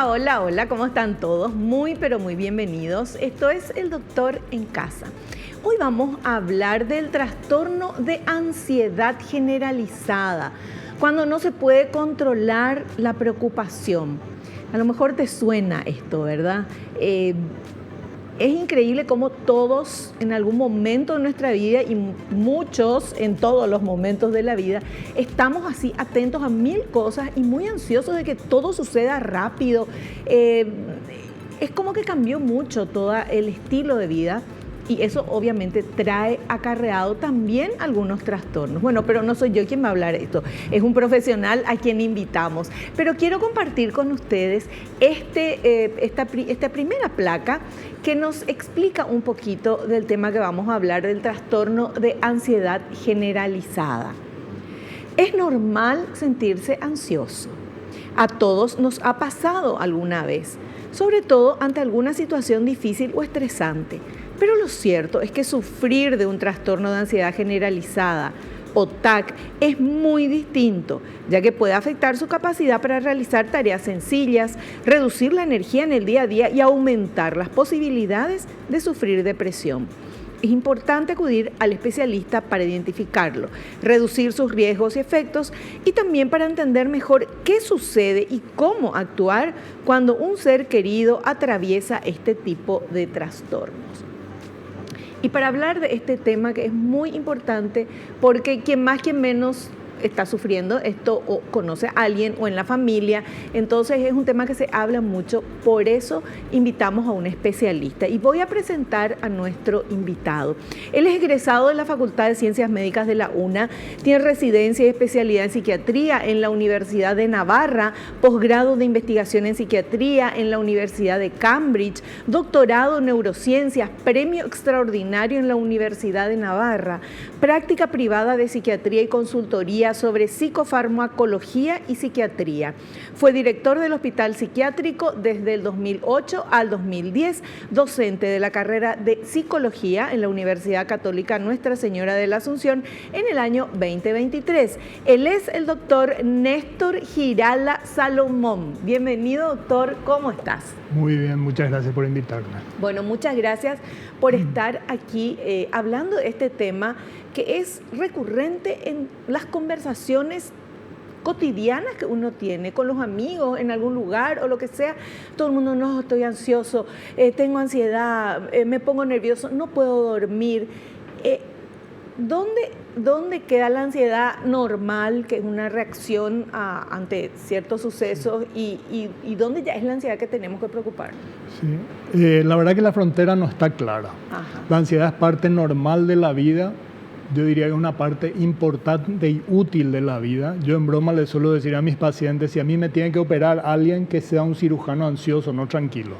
Hola, hola, hola, ¿cómo están todos? Muy, pero muy bienvenidos. Esto es El Doctor en Casa. Hoy vamos a hablar del trastorno de ansiedad generalizada, cuando no se puede controlar la preocupación. A lo mejor te suena esto, ¿verdad? Es increíble cómo todos en algún momento de nuestra vida y muchos en todos los momentos de la vida estamos así atentos a mil cosas y muy ansiosos de que todo suceda rápido. Es como que cambió mucho todo el estilo de vida. Y eso obviamente trae acarreado también algunos trastornos. Bueno, pero no soy yo quien va a hablar esto, es un profesional a quien invitamos. Pero quiero compartir con ustedes esta primera placa que nos explica un poquito del tema que vamos a hablar, del trastorno de ansiedad generalizada. Es normal sentirse ansioso. A todos nos ha pasado alguna vez, sobre todo ante alguna situación difícil o estresante. Pero lo cierto es que sufrir de un trastorno de ansiedad generalizada o TAC es muy distinto, ya que puede afectar su capacidad para realizar tareas sencillas, reducir la energía en el día a día y aumentar las posibilidades de sufrir depresión. Es importante acudir al especialista para identificarlo, reducir sus riesgos y efectos y también para entender mejor qué sucede y cómo actuar cuando un ser querido atraviesa este tipo de trastornos. Y para hablar de este tema que es muy importante porque quien más, quien menos está sufriendo esto o conoce a alguien o en la familia, entonces es un tema que se habla mucho, por eso invitamos a un especialista y voy a presentar a nuestro invitado. Él es egresado de la Facultad de Ciencias Médicas de la UNA, tiene residencia y especialidad en psiquiatría en la Universidad de Navarra, posgrado de investigación en psiquiatría en la Universidad de Cambridge, doctorado en neurociencias, premio extraordinario en la Universidad de Navarra, práctica privada de psiquiatría y consultoría sobre psicofarmacología y psiquiatría. Fue director del Hospital Psiquiátrico desde el 2008 al 2010, docente de la carrera de Psicología en la Universidad Católica Nuestra Señora de la Asunción en el año 2023. Él es el doctor Néstor Girala Salomón. Bienvenido, doctor, ¿cómo estás? Muy bien, muchas gracias por invitarme. Bueno, muchas gracias por estar aquí hablando de este tema que es recurrente en las conversaciones cotidianas que uno tiene con los amigos en algún lugar o lo que sea. Todo el mundo, no, estoy ansioso, tengo ansiedad, me pongo nervioso, no puedo dormir. ¿Dónde queda la ansiedad normal, que es una reacción ante ciertos sucesos, y dónde ya es la ansiedad que tenemos que preocuparnos? Sí, la verdad que la frontera no está clara. Ajá. La ansiedad es parte normal de la vida. Yo diría que es una parte importante y útil de la vida. Yo en broma le suelo decir a mis pacientes, si a mí me tiene que operar alguien que sea un cirujano ansioso, no tranquilo.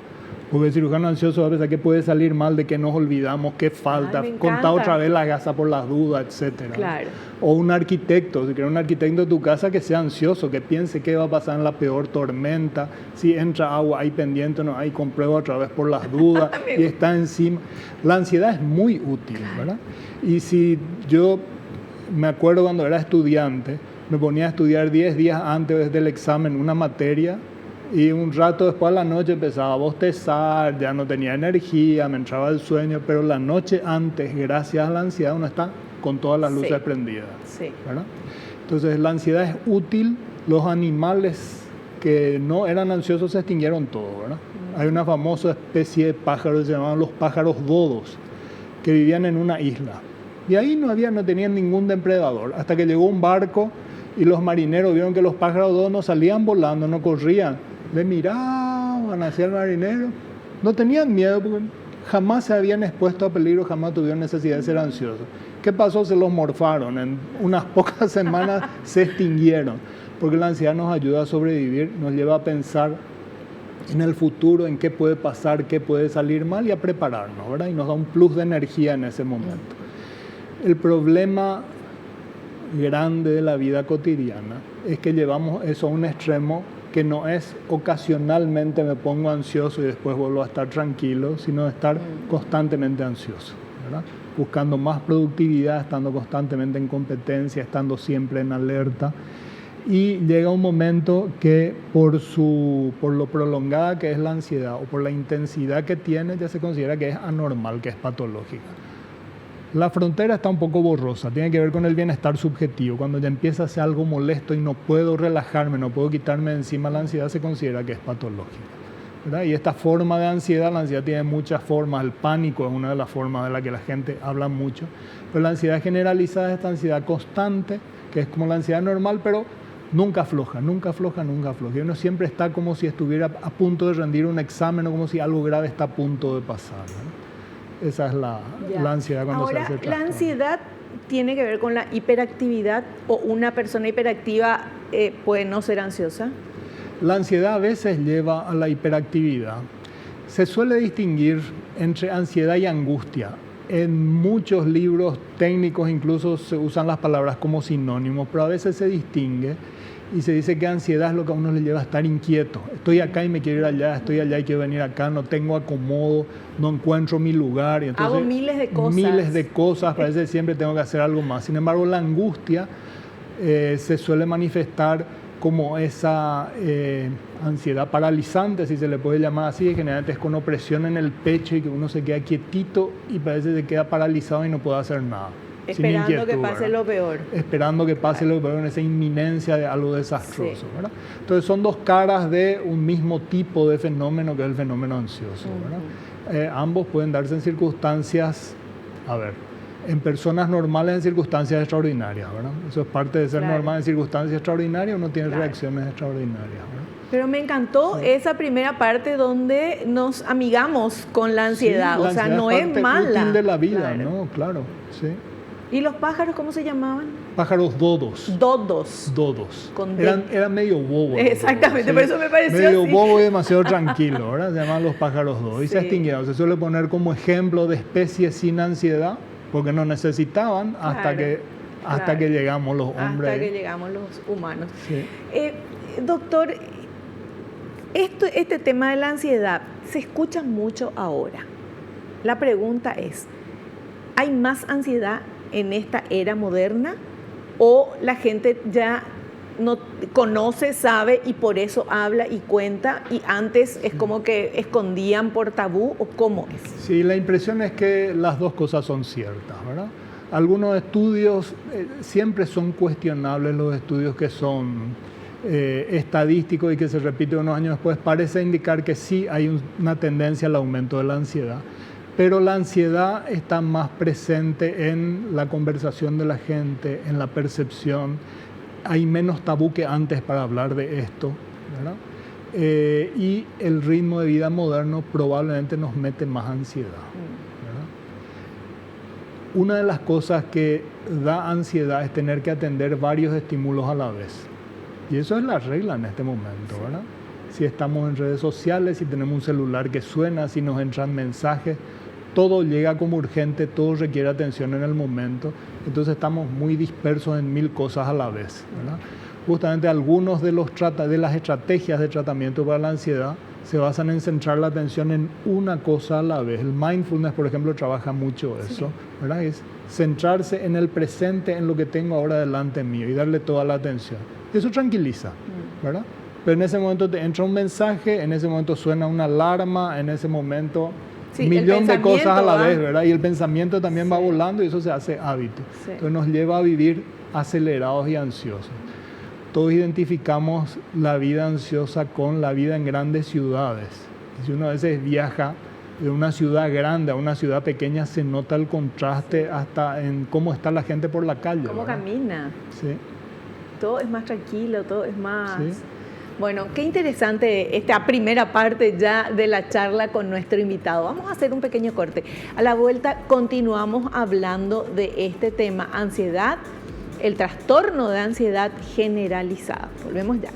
Porque el cirujano ansioso va a pensar que puede salir mal, de que nos olvidamos, qué falta, contar otra vez la gasa por las dudas, etc. Claro. O un arquitecto, si quieres un arquitecto de tu casa que sea ansioso, que piense qué va a pasar en la peor tormenta, si entra agua ahí pendiente, no hay, comprueba otra vez por las dudas y está encima. La ansiedad es muy útil, ¿verdad? Y si yo me acuerdo cuando era estudiante, me ponía a estudiar 10 días antes del examen una materia, y un rato después a la noche empezaba a bostezar, ya no tenía energía, me entraba el sueño, pero la noche antes, gracias a la ansiedad, uno está con todas las luces prendidas. Sí. ¿Verdad? Entonces la ansiedad es útil. Los animales que no eran ansiosos se extinguieron todos, ¿verdad? Hay una famosa especie de pájaros que se llamaban los pájaros dodos, que vivían en una isla. Y ahí no tenían ningún depredador, hasta que llegó un barco y los marineros vieron que los pájaros dodos no salían volando, no corrían. Le miraban hacia el marinero, no tenían miedo porque jamás se habían expuesto a peligro, jamás tuvieron necesidad de ser ansiosos. ¿Qué pasó? Se los morfaron, en unas pocas semanas se extinguieron, porque la ansiedad nos ayuda a sobrevivir, nos lleva a pensar en el futuro, en qué puede pasar, qué puede salir mal y a prepararnos, ¿verdad? Y nos da un plus de energía en ese momento. El problema grande de la vida cotidiana es que llevamos eso a un extremo que no es ocasionalmente me pongo ansioso y después vuelvo a estar tranquilo, sino estar constantemente ansioso, ¿verdad? Buscando más productividad, estando constantemente en competencia, estando siempre en alerta. y llega un momento que por lo prolongada que es la ansiedad o por la intensidad que tiene, ya se considera que es anormal, que es patológica. La frontera está un poco borrosa, tiene que ver con el bienestar subjetivo. Cuando ya empieza a ser algo molesto y no puedo relajarme, no puedo quitarme de encima la ansiedad, se considera que es patológica, ¿verdad? Y esta forma de ansiedad, la ansiedad tiene muchas formas, el pánico es una de las formas de la que la gente habla mucho, pero la ansiedad generalizada es esta ansiedad constante, que es como la ansiedad normal, pero nunca afloja, nunca afloja, nunca afloja. Y uno siempre está como si estuviera a punto de rendir un examen o como si algo grave está a punto de pasar, ¿no? Esa es la ansiedad cuando se hace el trastorno. ¿La ansiedad tiene que ver con la hiperactividad o una persona hiperactiva puede no ser ansiosa? La ansiedad a veces lleva a la hiperactividad. Se suele distinguir entre ansiedad y angustia. En muchos libros técnicos incluso se usan las palabras como sinónimos, pero a veces se distingue y se dice que ansiedad es lo que a uno le lleva a estar inquieto. Estoy acá y me quiero ir allá, estoy allá y quiero venir acá, no tengo acomodo, no encuentro mi lugar. Y entonces, hago miles de cosas. Miles de cosas, parece que siempre tengo que hacer algo más. Sin embargo, la angustia se suele manifestar como esa ansiedad paralizante, si se le puede llamar así, que generalmente es con opresión en el pecho y que uno se queda quietito y parece que se queda paralizado y no puede hacer nada. Esperando que pase lo peor. Esperando que pase lo peor, en esa inminencia de algo desastroso, ¿verdad? Entonces son dos caras de un mismo tipo de fenómeno que es el fenómeno ansioso, ¿verdad? Ambos pueden darse en circunstancias, en personas normales en circunstancias extraordinarias, ¿verdad? Eso es parte de ser normal en circunstancias extraordinarias, uno tiene reacciones extraordinarias, ¿verdad? Pero me encantó esa primera parte donde nos amigamos con la ansiedad, o sea, no es mala. Es útil de la vida, ¿no? Claro, sí. ¿Y los pájaros cómo se llamaban? Pájaros dodos. Dodos. Dodos. Eran medio bobos. Exactamente, por eso me pareció medio así. bobo y demasiado tranquilo, ¿verdad? Se llaman los pájaros dodos. Y se extinguieron. Se suele poner como ejemplo de especies sin ansiedad, porque no necesitaban hasta que llegamos los hombres. Hasta que llegamos los humanos. Sí. Doctor, este tema de la ansiedad se escucha mucho ahora. La pregunta es, ¿hay más ansiedad en esta era moderna o la gente ya no conoce, sabe y por eso habla y cuenta y antes es como que escondían por tabú o cómo es? Sí, la impresión es que las dos cosas son ciertas, ¿verdad? Algunos estudios siempre son cuestionables, los estudios que son estadísticos y que se repiten unos años después, parece indicar que sí hay una tendencia al aumento de la ansiedad. Pero la ansiedad está más presente en la conversación de la gente, en la percepción. Hay menos tabú que antes para hablar de esto, ¿verdad? Y el ritmo de vida moderno probablemente nos mete más ansiedad, ¿verdad? Una de las cosas que da ansiedad es tener que atender varios estímulos a la vez. Y eso es la regla en este momento, ¿verdad? Si estamos en redes sociales, si tenemos un celular que suena, si nos entran mensajes, todo llega como urgente, todo requiere atención en el momento, entonces estamos muy dispersos en mil cosas a la vez, ¿verdad? Justamente algunos de las estrategias de tratamiento para la ansiedad se basan en centrar la atención en una cosa a la vez. El mindfulness, por ejemplo, trabaja mucho eso, ¿verdad? Es centrarse en el presente, en lo que tengo ahora delante mío y darle toda la atención. Eso tranquiliza, ¿verdad? Pero en ese momento te entra un mensaje, en ese momento suena una alarma, en ese momento... Sí, millón de cosas a la vez, ¿verdad? Y el pensamiento también va volando y eso se hace hábito. Sí. Entonces nos lleva a vivir acelerados y ansiosos. Todos identificamos la vida ansiosa con la vida en grandes ciudades. Si uno a veces viaja de una ciudad grande a una ciudad pequeña, se nota el contraste hasta en cómo está la gente por la calle. Cómo camina. Sí. Todo es más tranquilo, todo es más... Sí. Bueno, qué interesante esta primera parte ya de la charla con nuestro invitado. Vamos a hacer un pequeño corte. A la vuelta continuamos hablando de este tema, ansiedad, el trastorno de ansiedad generalizada. Volvemos ya.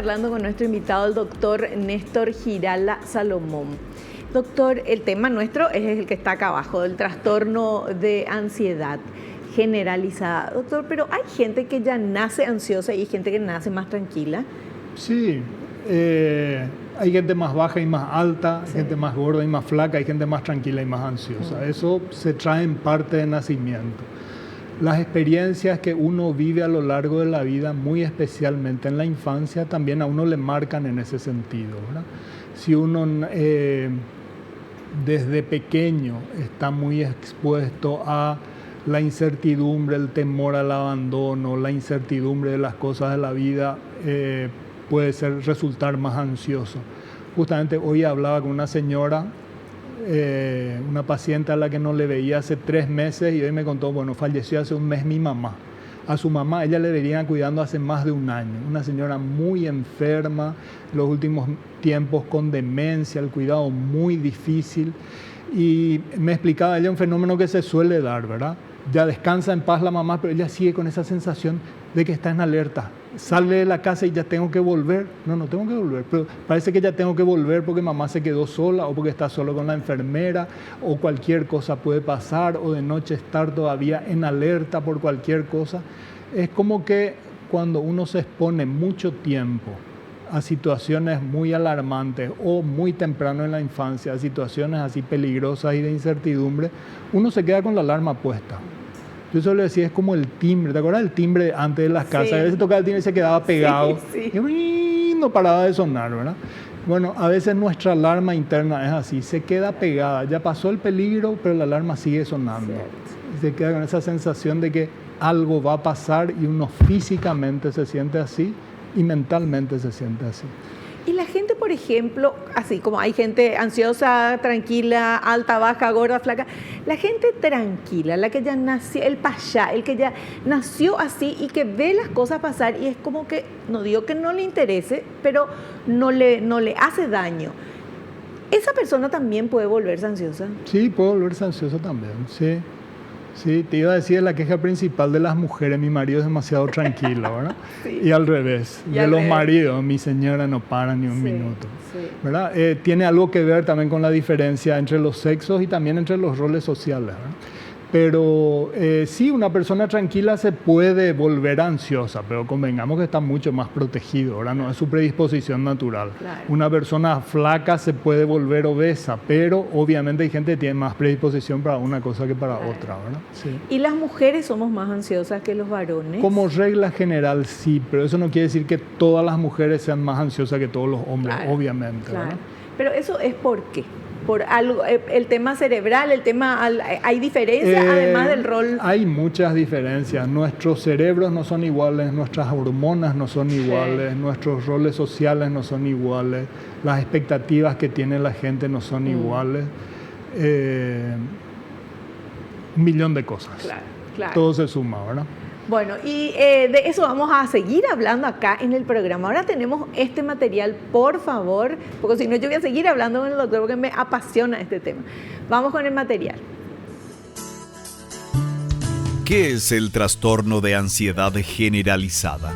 charlando con nuestro invitado, el doctor Néstor Girala Salomón. Doctor, el tema nuestro es el que está acá abajo, del trastorno de ansiedad generalizada. Doctor, pero hay gente que ya nace ansiosa y hay gente que nace más tranquila. Sí, hay gente más baja y más alta, hay gente más gorda y más flaca, hay gente más tranquila y más ansiosa. Eso se trae en parte de nacimiento. Las experiencias que uno vive a lo largo de la vida, muy especialmente en la infancia, también a uno le marcan en ese sentido, ¿verdad? Si uno desde pequeño está muy expuesto a la incertidumbre, el temor al abandono, la incertidumbre de las cosas de la vida, puede resultar más ansioso. Justamente hoy hablaba con una señora, una paciente a la que no le veía hace 3 meses y hoy me contó, bueno, falleció hace un mes mi mamá. A su mamá ella le venía cuidando hace más de un año, una señora muy enferma, los últimos tiempos con demencia, el cuidado muy difícil, y me explicaba ella un fenómeno que se suele dar, ¿verdad? Ya descansa en paz la mamá, pero ella sigue con esa sensación de que está en alerta. Sale de la casa y ya tengo que volver. No tengo que volver, pero parece que ya tengo que volver porque mamá se quedó sola o porque está solo con la enfermera o cualquier cosa puede pasar o de noche estar todavía en alerta por cualquier cosa. Es como que cuando uno se expone mucho tiempo a situaciones muy alarmantes o muy temprano en la infancia, a situaciones así peligrosas y de incertidumbre, uno se queda con la alarma puesta. Yo solo decía, es como el timbre. ¿Te acuerdas del timbre antes de las casas? Sí. A veces tocaba el timbre y se quedaba pegado. Sí. Y no paraba de sonar, ¿verdad? Bueno, a veces nuestra alarma interna es así, se queda pegada. Ya pasó el peligro, pero la alarma sigue sonando. Y se queda con esa sensación de que algo va a pasar y uno físicamente se siente así y mentalmente se siente así. Y la gente, por ejemplo, así como hay gente ansiosa, tranquila, alta, baja, gorda, flaca, la gente tranquila, la que ya nació, el payá, el que ya nació así y que ve las cosas pasar y es como que, no digo que no le interese, pero no le hace daño. ¿Esa persona también puede volverse ansiosa? Sí, puede volverse ansiosa también, sí. Sí, te iba a decir la queja principal de las mujeres, mi marido es demasiado tranquilo, ¿verdad? Sí. Y al revés, de los maridos, mi señora no para ni un minuto, ¿verdad? Tiene algo que ver también con la diferencia entre los sexos y también entre los roles sociales, ¿verdad? Pero sí, una persona tranquila se puede volver ansiosa, pero convengamos que está mucho más protegido, ¿verdad? No es su predisposición natural. Claro. Una persona flaca se puede volver obesa, pero obviamente hay gente que tiene más predisposición para una cosa que para otra, ¿verdad? Sí. ¿Y las mujeres somos más ansiosas que los varones? Como regla general sí, pero eso no quiere decir que todas las mujeres sean más ansiosas que todos los hombres, claro, obviamente. Claro. ¿Verdad? Pero eso es ¿por qué? Por algo, el tema cerebral, ¿hay diferencias además del rol? Hay muchas diferencias. Nuestros cerebros no son iguales, nuestras hormonas no son iguales, nuestros roles sociales no son iguales, las expectativas que tiene la gente no son iguales. Un millón de cosas. Claro. Todo se suma, ¿verdad? Bueno, y de eso vamos a seguir hablando acá en el programa. Ahora tenemos este material, por favor, porque si no yo voy a seguir hablando con el doctor porque me apasiona este tema. Vamos con el material. ¿Qué es el trastorno de ansiedad generalizada?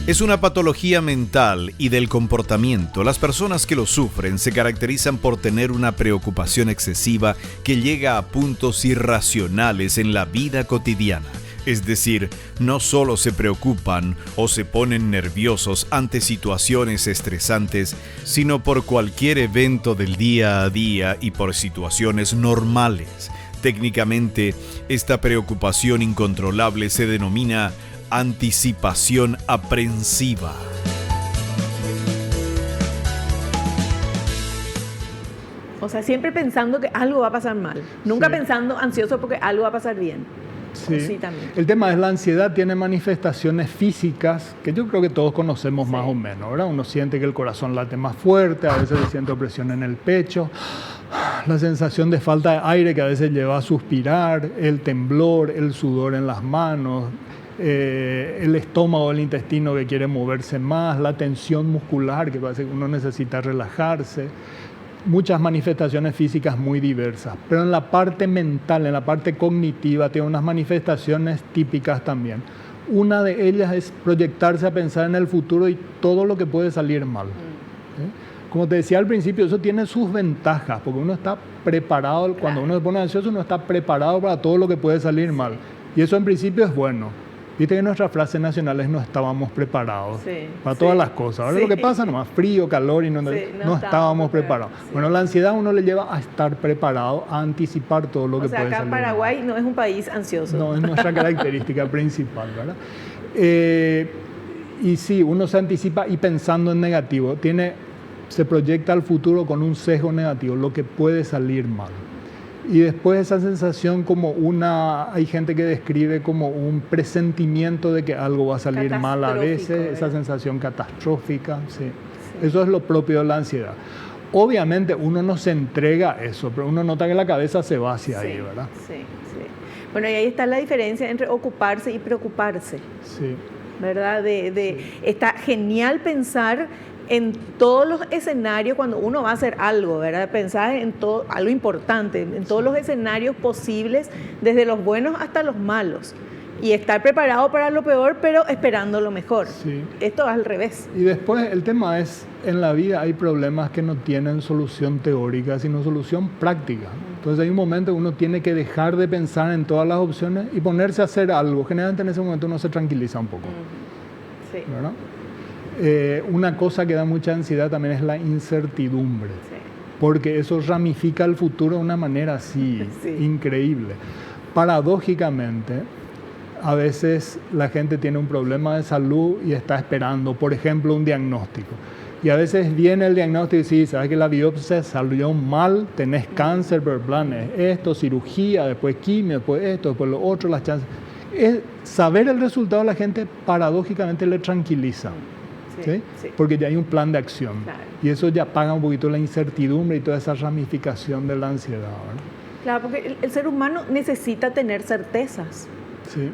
Es una patología mental y del comportamiento. Las personas que lo sufren se caracterizan por tener una preocupación excesiva que llega a puntos irracionales en la vida cotidiana. Es decir, no solo se preocupan o se ponen nerviosos ante situaciones estresantes, sino por cualquier evento del día a día y por situaciones normales. Técnicamente, esta preocupación incontrolable se denomina anticipación aprensiva. O sea, siempre pensando que algo va a pasar mal. Nunca pensando ansioso porque algo va a pasar bien. Sí, también. El tema es la ansiedad tiene manifestaciones físicas que yo creo que todos conocemos más o menos, ¿verdad? Uno siente que el corazón late más fuerte, a veces se siente opresión en el pecho, la sensación de falta de aire que a veces lleva a suspirar, el temblor, el sudor en las manos, el estómago, el intestino que quiere moverse más, la tensión muscular que parece que uno necesita relajarse. Muchas manifestaciones físicas muy diversas, pero en la parte mental, en la parte cognitiva, tiene unas manifestaciones típicas también. Una de ellas es proyectarse a pensar en el futuro y todo lo que puede salir mal. ¿Sí? Como te decía al principio, eso tiene sus ventajas, porque uno está preparado, cuando uno se pone ansioso, uno está preparado para todo lo que puede salir mal. Y eso en principio es bueno. Viste que nuestra frase nacional es no estábamos preparados para todas las cosas. Ahora lo que pasa nomás, frío, calor y no estábamos preparados. Bueno, la ansiedad a uno le lleva a estar preparado, a anticipar todo lo que puede salir. Acá Paraguay no es un país ansioso. No, es nuestra característica principal, ¿verdad? Y sí, uno se anticipa y pensando en negativo, se proyecta al futuro con un sesgo negativo, lo que puede salir mal. Y después esa sensación hay gente que describe como un presentimiento de que algo va a salir mal a veces, esa sensación catastrófica, sí. Eso es lo propio de la ansiedad. Obviamente uno no se entrega a eso, pero uno nota que la cabeza se va hacia ahí, ¿verdad? Sí. Bueno, y ahí está la diferencia entre ocuparse y preocuparse. Sí. ¿Verdad? Está genial pensar en todos los escenarios cuando uno va a hacer algo, ¿verdad? Pensar en todo, algo importante, en todos los escenarios posibles, desde los buenos hasta los malos. Y estar preparado para lo peor, pero esperando lo mejor. Sí. Esto es al revés. Y después el tema es, en la vida hay problemas que no tienen solución teórica, sino solución práctica. Entonces hay un momento que uno tiene que dejar de pensar en todas las opciones y ponerse a hacer algo. Generalmente en ese momento uno se tranquiliza un poco. Sí. ¿Verdad? Una cosa que da mucha ansiedad también es la incertidumbre, porque eso ramifica el futuro de una manera así increíble. Paradójicamente, a veces la gente tiene un problema de salud y está esperando, por ejemplo, un diagnóstico. Y a veces viene el diagnóstico y dice, sabes que la biopsia salió mal, tenés cáncer, pero el plan es esto, cirugía, después quimio, después esto, después lo otro, las chances. Saber el resultado a la gente paradójicamente le tranquiliza. ¿Sí? Porque ya hay un plan de acción. Claro. Y eso ya apaga un poquito la incertidumbre y toda esa ramificación de la ansiedad, ¿verdad? Claro, porque el ser humano necesita tener certezas. Sí.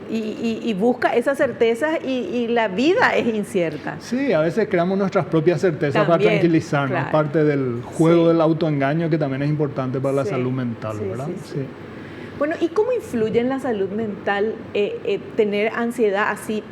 Y busca esas certezas y la vida es incierta. Sí, a veces creamos nuestras propias certezas para tranquilizarnos, claro. Parte del juego del autoengaño que también es importante para la salud mental, ¿verdad? Sí. Bueno, ¿y cómo influye en la salud mental tener ansiedad así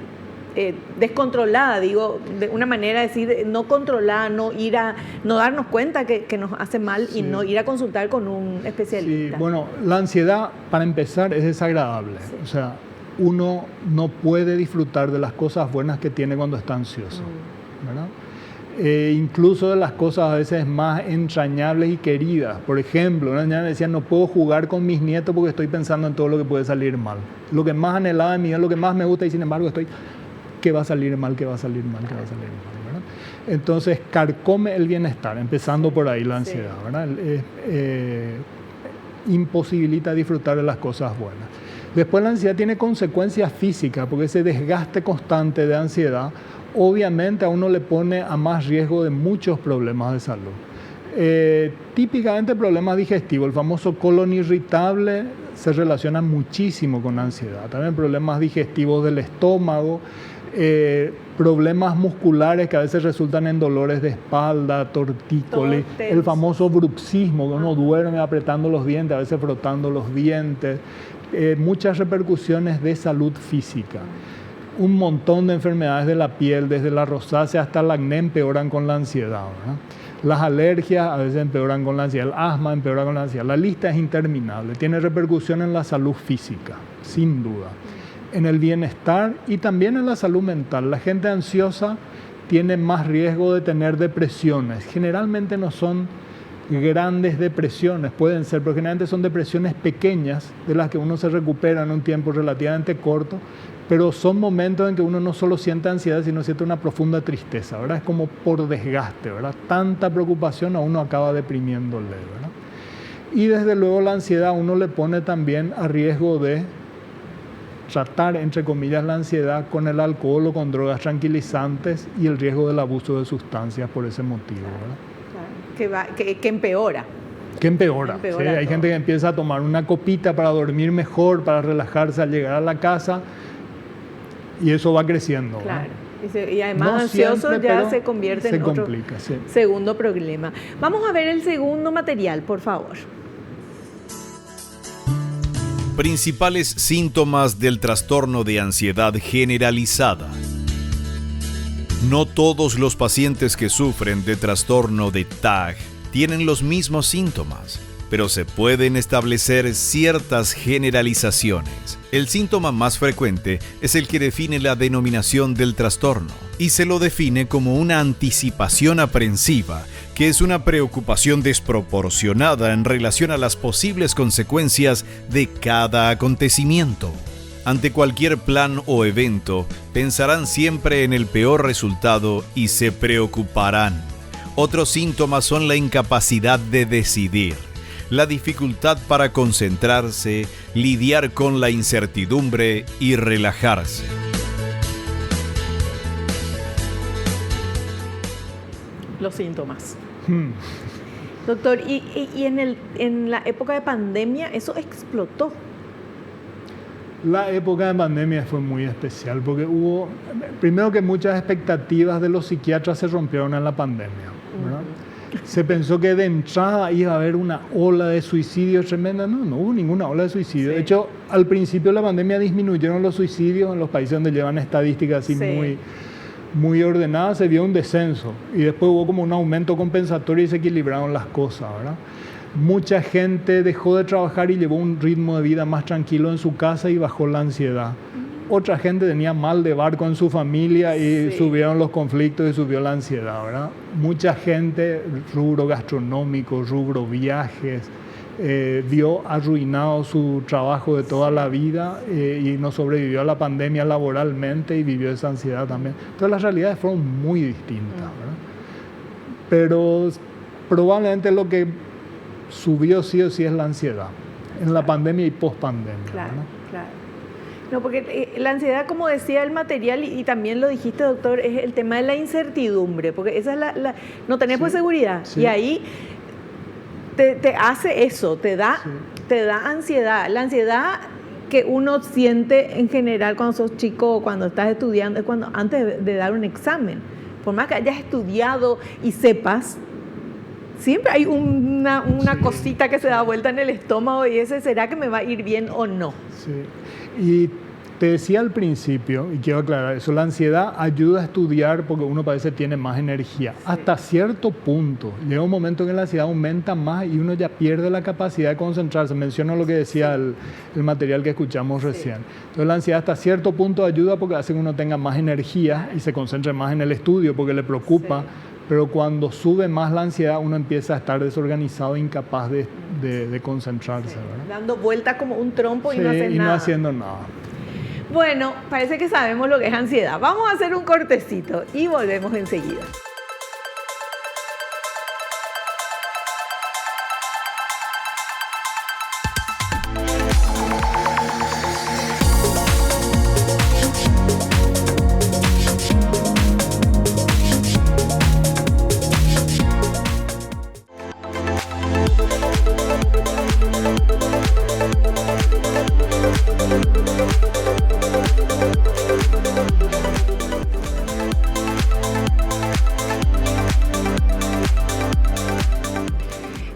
descontrolada, digo, de una manera de decir, no controlada, no darnos cuenta que nos hace mal y no ir a consultar con un especialista? Sí, bueno, la ansiedad, para empezar, es desagradable. O sea, uno no puede disfrutar de las cosas buenas que tiene cuando está ansioso, ¿verdad? Incluso de las cosas a veces más entrañables y queridas. Por ejemplo, una niña me decía, no puedo jugar con mis nietos porque estoy pensando en todo lo que puede salir mal. Lo que más anhelaba de mí es lo que más me gusta y sin embargo ¿qué va a salir mal? ¿Qué va a salir mal? ¿Qué va a salir mal? ¿Verdad? Entonces, carcome el bienestar, empezando por ahí la ansiedad, ¿verdad? Imposibilita disfrutar de las cosas buenas. Después la ansiedad tiene consecuencias físicas, porque ese desgaste constante de ansiedad obviamente a uno le pone a más riesgo de muchos problemas de salud. Típicamente problemas digestivos, el famoso colon irritable se relaciona muchísimo con la ansiedad. También problemas digestivos del estómago, problemas musculares que a veces resultan en dolores de espalda, tortícolis, el famoso bruxismo, que uno duerme apretando los dientes, a veces frotando los dientes, muchas repercusiones de salud física. Un montón de enfermedades de la piel, desde la rosácea hasta el acné, empeoran con la ansiedad, ¿verdad? Las alergias a veces empeoran con la ansiedad, el asma empeora con la ansiedad. La lista es interminable, tiene repercusión en la salud física, sin duda, en el bienestar y también en la salud mental. La gente ansiosa tiene más riesgo de tener depresiones. Generalmente no son grandes depresiones, pueden ser, pero generalmente son depresiones pequeñas de las que uno se recupera en un tiempo relativamente corto, pero son momentos en que uno no solo siente ansiedad, sino siente una profunda tristeza, ¿verdad? Es como por desgaste, ¿verdad? Tanta preocupación a uno acaba deprimiéndole, ¿verdad? Y desde luego la ansiedad a uno le pone también a riesgo de tratar, entre comillas, la ansiedad con el alcohol o con drogas tranquilizantes y el riesgo del abuso de sustancias por ese motivo, ¿verdad? Que empeora. Que empeora. ¿Sí? Hay gente que empieza a tomar una copita para dormir mejor, para relajarse al llegar a la casa, y eso va creciendo. Claro. Y además no ansioso siempre, ya se convierte en otro segundo problema. Vamos a ver el segundo material, por favor. Principales síntomas del trastorno de ansiedad generalizada. No todos los pacientes que sufren de trastorno de TAG tienen los mismos síntomas, pero se pueden establecer ciertas generalizaciones. El síntoma más frecuente es el que define la denominación del trastorno, y se lo define como una anticipación aprensiva, que es una preocupación desproporcionada en relación a las posibles consecuencias de cada acontecimiento. Ante cualquier plan o evento, pensarán siempre en el peor resultado y se preocuparán. Otros síntomas son la incapacidad de decidir, la dificultad para concentrarse, lidiar con la incertidumbre y relajarse. Los síntomas. Doctor, y en la época de pandemia eso explotó. La época de pandemia fue muy especial porque hubo, primero que muchas expectativas de los psiquiatras se rompieron en la pandemia, ¿verdad? Se pensó que de entrada iba a haber una ola de suicidio tremenda. No hubo ninguna ola de suicidio. Sí. De hecho, al principio de la pandemia disminuyeron los suicidios en los países donde llevan estadísticas así muy ordenadas, se vio un descenso y después hubo como un aumento compensatorio y se equilibraron las cosas, ¿verdad? Mucha gente dejó de trabajar y llevó un ritmo de vida más tranquilo en su casa y bajó la ansiedad. Otra gente tenía mal de barco en su familia y subieron los conflictos y subió la ansiedad, ¿verdad? Mucha gente, rubro gastronómico, rubro viajes, vio arruinado su trabajo de toda la vida y no sobrevivió a la pandemia laboralmente y vivió esa ansiedad también. Entonces las realidades fueron muy distintas, ¿verdad? Pero probablemente lo que subió sí o sí es la ansiedad, en la pandemia y post-pandemia. Claro, ¿verdad? claro. No, porque la ansiedad, como decía el material, y también lo dijiste, doctor, es el tema de la incertidumbre, porque esa es no tenemos seguridad, y ahí te hace eso, te da ansiedad. La ansiedad que uno siente en general cuando sos chico o cuando estás estudiando es cuando antes de dar un examen. Por más que hayas estudiado y sepas, siempre hay una cosita que se da vuelta en el estómago y ese, ¿será que me va a ir bien o no? Sí, y te decía al principio, y quiero aclarar eso, la ansiedad ayuda a estudiar porque uno parece que tiene más energía. Sí. Hasta cierto punto, llega un momento en que la ansiedad aumenta más y uno ya pierde la capacidad de concentrarse. Menciono lo que decía el material que escuchamos recién. Entonces la ansiedad hasta cierto punto ayuda porque hace que uno tenga más energía y se concentre más en el estudio porque le preocupa. Sí. Pero cuando sube más la ansiedad, uno empieza a estar desorganizado e incapaz de concentrarse, ¿verdad? Dando vueltas como un trompo y no haces nada. No haciendo nada. Bueno, parece que sabemos lo que es ansiedad. Vamos a hacer un cortecito y volvemos enseguida.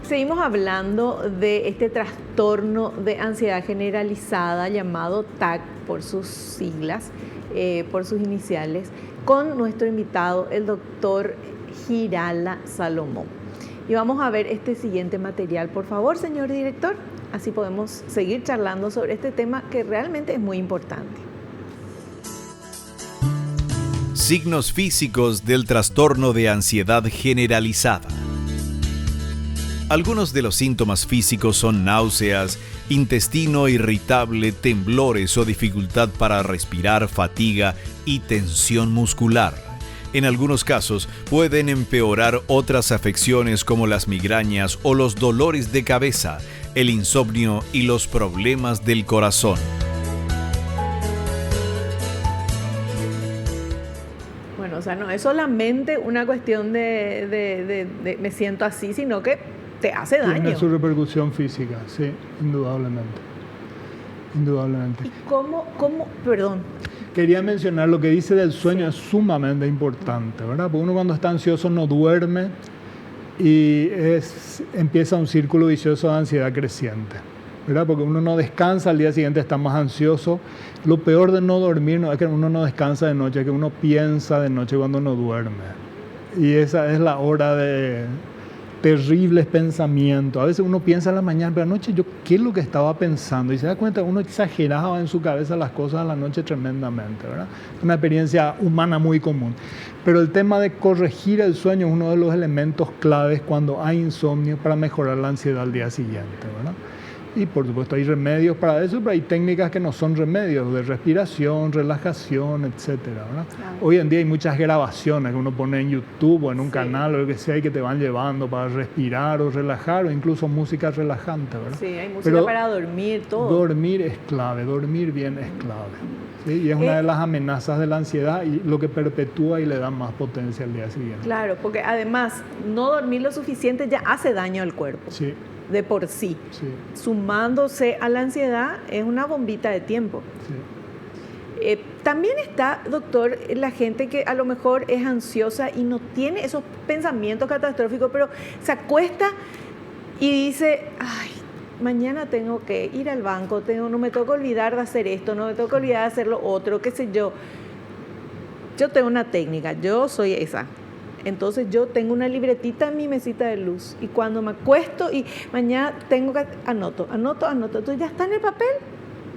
Seguimos hablando de este trastorno de ansiedad generalizada llamado TAG por sus siglas, por sus iniciales, con nuestro invitado, el doctor Girala Salomón. Y vamos a ver este siguiente material, por favor, señor director. Así podemos seguir charlando sobre este tema que realmente es muy importante. Signos físicos del trastorno de ansiedad generalizada. Algunos de los síntomas físicos son náuseas, intestino irritable, temblores o dificultad para respirar, fatiga y tensión muscular. En algunos casos pueden empeorar otras afecciones como las migrañas o los dolores de cabeza, el insomnio y los problemas del corazón. Bueno, o sea, no es solamente una cuestión de me siento así, sino que te hace daño. Tiene su repercusión física, sí, indudablemente. Indudablemente. ¿Y cómo, perdón? Quería mencionar lo que dice del sueño, es sumamente importante, ¿verdad? Porque uno cuando está ansioso no duerme y empieza un círculo vicioso de ansiedad creciente, ¿verdad? Porque uno no descansa, al día siguiente está más ansioso. Lo peor de no dormir no es que uno no descansa de noche, es que uno piensa de noche cuando no duerme. Y esa es la hora de terribles pensamientos. A veces uno piensa en la mañana, pero anoche yo, ¿qué es lo que estaba pensando? Y se da cuenta, uno exageraba en su cabeza las cosas a la noche tremendamente, ¿verdad? Una experiencia humana muy común. Pero el tema de corregir el sueño es uno de los elementos claves cuando hay insomnio para mejorar la ansiedad al día siguiente, ¿verdad? Y por supuesto hay remedios para eso, pero hay técnicas que no son remedios, de respiración, relajación, etcétera, ¿verdad? Claro. Hoy en día hay muchas grabaciones que uno pone en YouTube o en un canal o lo que sea y que te van llevando para respirar o relajar, o incluso música relajante, ¿verdad? Sí, hay música pero para dormir, todo. Dormir es clave, dormir bien es clave. ¿Sí? Y es una de las amenazas de la ansiedad y lo que perpetúa y le da más potencia al día siguiente. Claro, porque además no dormir lo suficiente ya hace daño al cuerpo. Sí. De por sí. Sumándose a la ansiedad es una bombita de tiempo. Sí. También está, doctor, la gente que a lo mejor es ansiosa y no tiene esos pensamientos catastróficos, pero se acuesta y dice, ay, mañana tengo que ir al banco, no me tengo que olvidar de hacer esto, no me tengo que olvidar de hacer lo otro, qué sé yo. Yo tengo una técnica, yo soy esa. Entonces yo tengo una libretita en mi mesita de luz y cuando me acuesto y mañana tengo que anoto, entonces ya está en el papel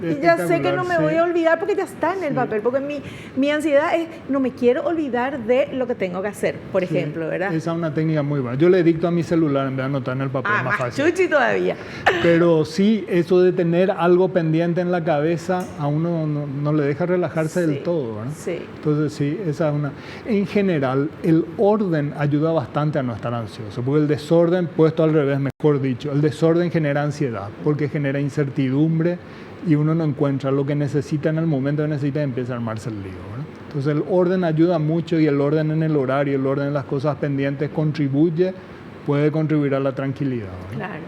y ya sé que no me voy a olvidar porque ya está en el papel, porque mi ansiedad es no me quiero olvidar de lo que tengo que hacer, por ejemplo, ¿verdad? Esa es una técnica muy buena. Yo le dicto a mi celular en vez de anotar en el papel, más fácil. Chuchi todavía. Pero sí, eso de tener algo pendiente en la cabeza a uno no le deja relajarse del todo, ¿verdad? Sí. Entonces sí, esa es una. En general, el orden ayuda bastante a no estar ansioso, porque el desorden, puesto al revés, mejor dicho, el desorden genera ansiedad, porque genera incertidumbre y uno no encuentra lo que necesita en el momento que necesita y empieza a armarse el lío, ¿verdad? Entonces el orden ayuda mucho y el orden en el horario, el orden en las cosas pendientes puede contribuir a la tranquilidad, ¿verdad? Claro.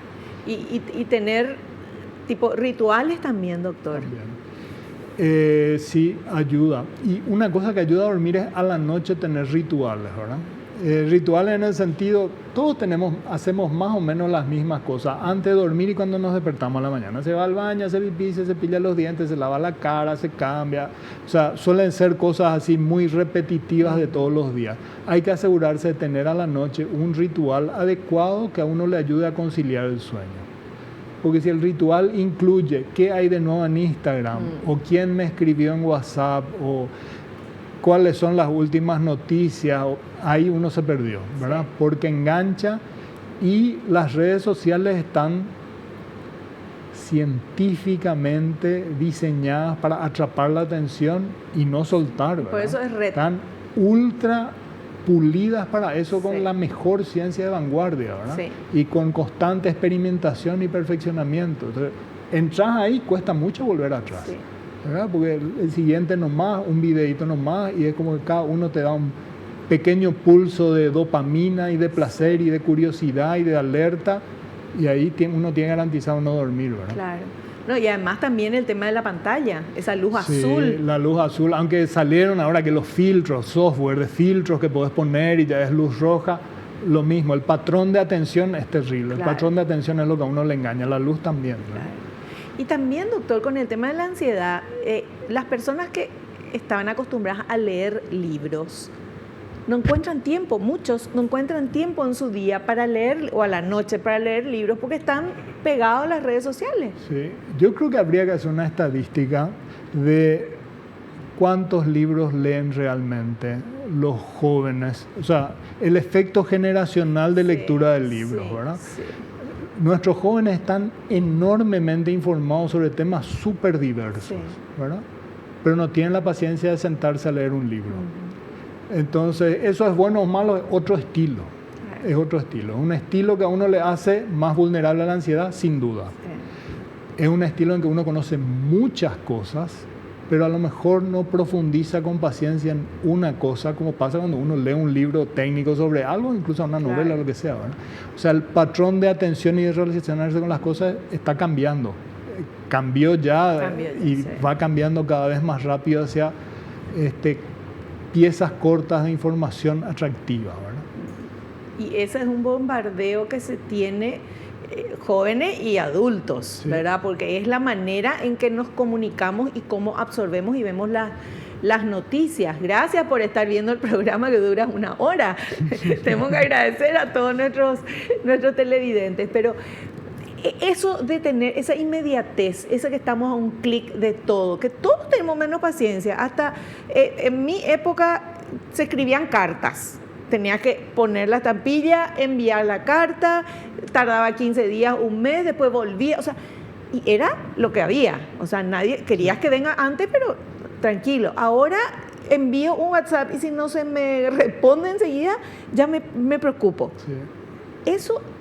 Y tener tipo rituales también, doctor. También. Sí, ayuda. Y una cosa que ayuda a dormir es a la noche tener rituales, ¿verdad? Rituales en el sentido, todos hacemos más o menos las mismas cosas antes de dormir y cuando nos despertamos a la mañana. Se va al baño, hace pipí, se cepilla los dientes, se lava la cara, se cambia. O sea, suelen ser cosas así muy repetitivas de todos los días. Hay que asegurarse de tener a la noche un ritual adecuado que a uno le ayude a conciliar el sueño. Porque si el ritual incluye qué hay de nuevo en Instagram, o quién me escribió en WhatsApp, o cuáles son las últimas noticias, ahí uno se perdió, ¿verdad? Sí. Porque engancha y las redes sociales están científicamente diseñadas para atrapar la atención y no soltar, ¿verdad? Por eso es reto. Están ultra pulidas para eso con la mejor ciencia de vanguardia, ¿verdad? Sí. Y con constante experimentación y perfeccionamiento. Entonces, entras ahí, cuesta mucho volver atrás. Sí. ¿Verdad? Porque el siguiente nomás, un videito nomás, y es como que cada uno te da un pequeño pulso de dopamina y de placer y de curiosidad y de alerta, y ahí uno tiene garantizado no dormir, ¿verdad? Claro. No, y además también el tema de la pantalla, esa luz azul. Sí, la luz azul, aunque salieron ahora que los filtros, software de filtros que podés poner y ya es luz roja, lo mismo, el patrón de atención es terrible, claro. El patrón de atención es lo que a uno le engaña, la luz también, ¿verdad? Claro. Y también, doctor, con el tema de la ansiedad, las personas que estaban acostumbradas a leer libros, no encuentran tiempo, muchos no encuentran tiempo en su día para leer, o a la noche para leer libros, porque están pegados a las redes sociales. Sí, yo creo que habría que hacer una estadística de cuántos libros leen realmente los jóvenes, o sea, el efecto generacional de lectura del libro, ¿verdad? Sí. Nuestros jóvenes están enormemente informados sobre temas súper diversos, ¿verdad? Pero no tienen la paciencia de sentarse a leer un libro. Entonces, eso es bueno o malo, es otro estilo. Es otro estilo. Un estilo que a uno le hace más vulnerable a la ansiedad, sin duda. Es un estilo en que uno conoce muchas cosas, pero a lo mejor no profundiza con paciencia en una cosa, como pasa cuando uno lee un libro técnico sobre algo, incluso una novela, lo que sea, ¿verdad? O sea, el patrón de atención y de relacionarse con las cosas está cambiando. Cambió ya y va cambiando cada vez más rápido hacia piezas cortas de información atractiva, ¿verdad? Y ese es un bombardeo que se tiene jóvenes y adultos, Sí. ¿verdad? Porque es la manera en que nos comunicamos y cómo absorbemos y vemos las noticias. Gracias por estar viendo el programa que dura 1 hora. Tenemos que agradecer a todos nuestros televidentes, pero eso de tener esa inmediatez, esa que estamos a un clic de todo, que todos tenemos menos paciencia. Hasta en mi época se escribían cartas. Tenía que poner la estampilla, enviar la carta, tardaba 15 días, un mes, después volvía, o sea, y era lo que había. O sea, nadie querías que venga antes, pero tranquilo. Ahora envío un WhatsApp y si no se me responde enseguida, ya me preocupo. Sí.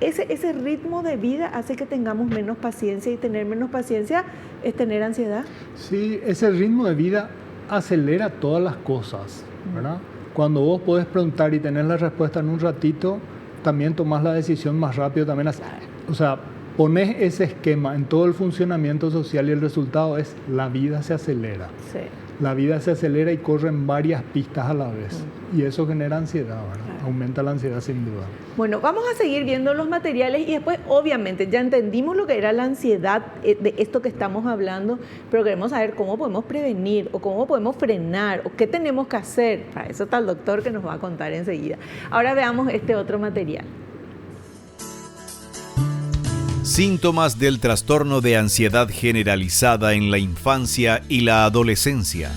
Ese ritmo de vida hace que tengamos menos paciencia, y tener menos paciencia es tener ansiedad. Sí, ese ritmo de vida acelera todas las cosas, ¿verdad? Cuando vos podés preguntar y tener la respuesta en un ratito, también tomás la decisión más rápido. También o sea, pones ese esquema en todo el funcionamiento social y el resultado es la vida se acelera. Sí. La vida se acelera y corren varias pistas a la vez. Y eso genera ansiedad, ¿verdad? Claro. Aumenta la ansiedad sin duda. Bueno, vamos a seguir viendo los materiales y después, obviamente, ya entendimos lo que era la ansiedad de esto que estamos hablando, pero queremos saber cómo podemos prevenir o cómo podemos frenar o qué tenemos que hacer. Para eso está el doctor que nos va a contar enseguida. Ahora veamos este otro material. Síntomas del trastorno de ansiedad generalizada en la infancia y la adolescencia.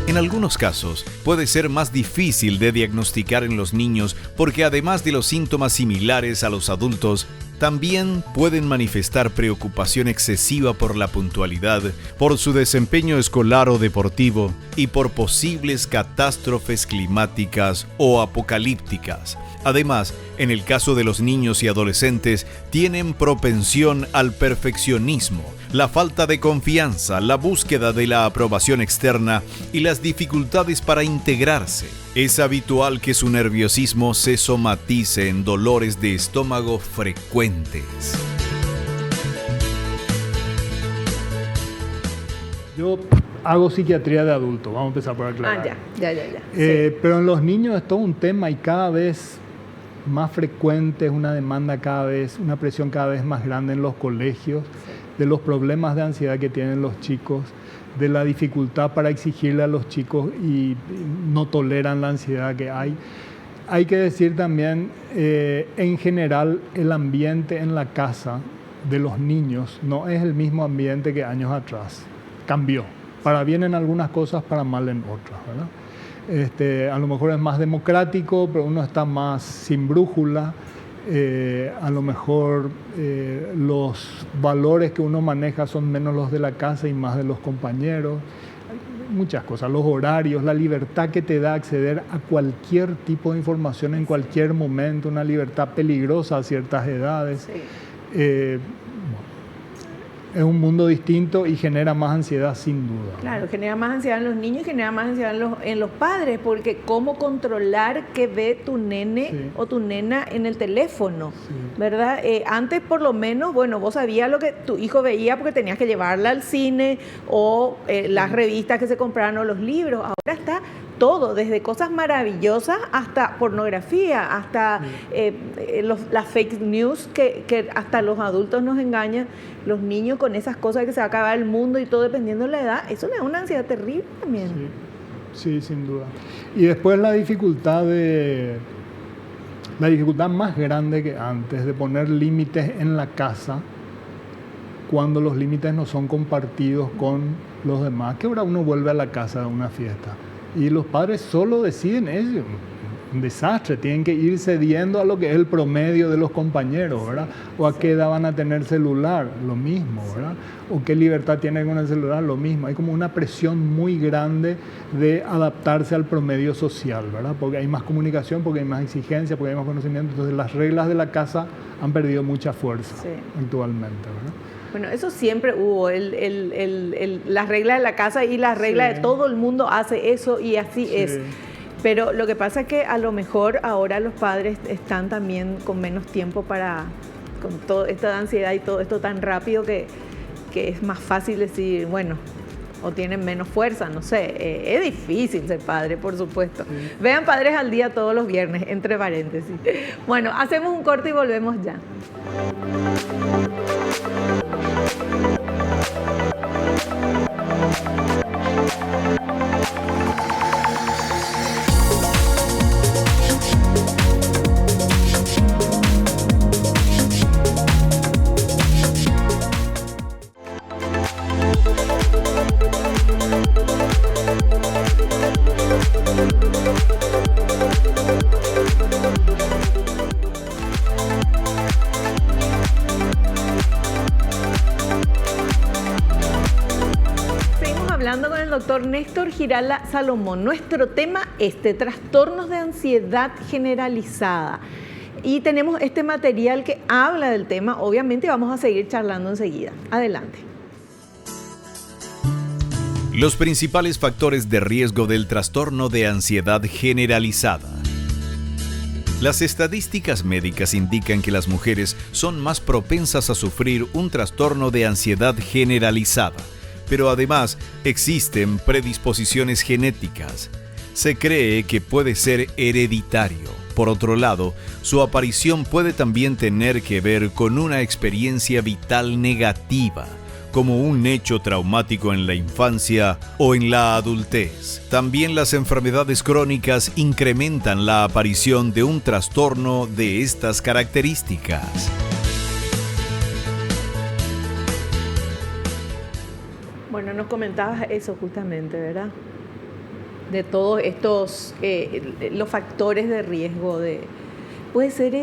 En algunos casos, puede ser más difícil de diagnosticar en los niños porque además de los síntomas similares a los adultos, también pueden manifestar preocupación excesiva por la puntualidad, por su desempeño escolar o deportivo y por posibles catástrofes climáticas o apocalípticas. Además, en el caso de los niños y adolescentes, tienen propensión al perfeccionismo, la falta de confianza, la búsqueda de la aprobación externa y las dificultades para integrarse. Es habitual que su nerviosismo se somatice en dolores de estómago frecuentes. Yo hago psiquiatría de adulto, vamos a empezar por aclarar. Ya. Sí. Pero en los niños es todo un tema y cada vez más frecuente, es una demanda cada vez, una presión cada vez más grande en los colegios, de los problemas de ansiedad que tienen los chicos, de la dificultad para exigirle a los chicos y no toleran la ansiedad que hay. Hay que decir también, en general, el ambiente en la casa de los niños no es el mismo ambiente que años atrás. Cambió. Para bien en algunas cosas, para mal en otras, ¿verdad? A lo mejor es más democrático, pero uno está más sin brújula. A lo mejor los valores que uno maneja son menos los de la casa y más de los compañeros. Muchas cosas, los horarios, la libertad que te da acceder a cualquier tipo de información en cualquier momento, una libertad peligrosa a ciertas edades. Sí. Es un mundo distinto y genera más ansiedad sin duda. Claro, genera más ansiedad en los niños y genera más ansiedad en los padres, porque cómo controlar qué ve tu nene o tu nena en el teléfono, ¿verdad? Antes por lo menos, bueno, vos sabías lo que tu hijo veía porque tenías que llevarla al cine o las revistas que se compraron o los libros. Ahora está todo, desde cosas maravillosas hasta pornografía, hasta las fake news que hasta los adultos nos engañan, los niños con esas cosas que se va a acabar el mundo y todo dependiendo de la edad, eso le da una ansiedad terrible también. Sí, sin duda. Y después la dificultad más grande que antes de poner límites en la casa cuando los límites no son compartidos con los demás, que ahora uno vuelve a la casa de una fiesta y los padres solo deciden ellos. Un desastre, tienen que ir cediendo a lo que es el promedio de los compañeros, ¿verdad? O a qué edad van a tener celular, lo mismo, ¿verdad? O qué libertad tienen con el celular, lo mismo. Hay como una presión muy grande de adaptarse al promedio social, ¿verdad? Porque hay más comunicación, porque hay más exigencia, porque hay más conocimiento. Entonces las reglas de la casa han perdido mucha fuerza actualmente, ¿verdad? Bueno, eso siempre hubo, las reglas de la casa y las reglas de todo el mundo hace eso y así es. Pero lo que pasa es que a lo mejor ahora los padres están también con menos tiempo con toda esta ansiedad y todo esto tan rápido que es más fácil decir, bueno, o tienen menos fuerza, no sé. Es difícil ser padre, por supuesto. Vean Padres al Día todos los viernes, entre paréntesis. Bueno, hacemos un corte y volvemos ya. Hablando con el doctor Néstor Giralda Salomón. Nuestro tema trastornos de ansiedad generalizada. Y tenemos este material que habla del tema. Obviamente vamos a seguir charlando enseguida. Adelante. Los principales factores de riesgo del trastorno de ansiedad generalizada. Las estadísticas médicas indican que las mujeres son más propensas a sufrir un trastorno de ansiedad generalizada. Pero además existen predisposiciones genéticas. Se cree que puede ser hereditario. Por otro lado, su aparición puede también tener que ver con una experiencia vital negativa, como un hecho traumático en la infancia o en la adultez. También las enfermedades crónicas incrementan la aparición de un trastorno de estas características. Bueno, nos comentabas eso justamente, ¿verdad? De todos estos, los factores de riesgo puede ser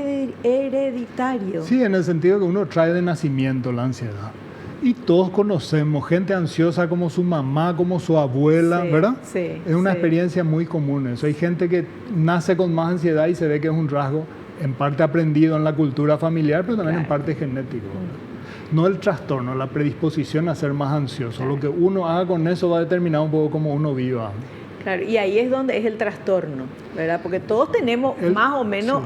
hereditario. Sí, en el sentido que uno trae de nacimiento la ansiedad. Y todos conocemos gente ansiosa como su mamá, como su abuela, Sí, ¿verdad? sí, es una sí. experiencia muy común eso. Hay gente que nace con más ansiedad y se ve que es un rasgo en parte aprendido en la cultura familiar, pero también en Claro. parte genético, ¿verdad? No el trastorno, la predisposición a ser más ansioso. Claro. Lo que uno haga con eso va a determinar un poco cómo uno viva. Claro, y ahí es donde es el trastorno, ¿verdad? Porque todos tenemos más o menos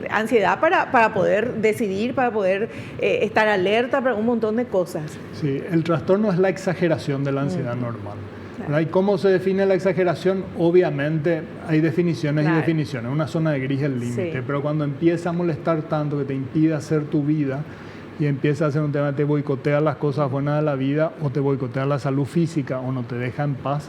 ansiedad para poder decidir, para poder estar alerta, para un montón de cosas. Sí, el trastorno es la exageración de la ansiedad normal. Claro. ¿Y cómo se define la exageración? Obviamente hay definiciones y definiciones, una zona de gris es el límite, pero cuando empieza a molestar tanto que te impide hacer tu vida, y empieza a ser un tema, te boicotea las cosas buenas de la vida o te boicotea la salud física o no te deja en paz,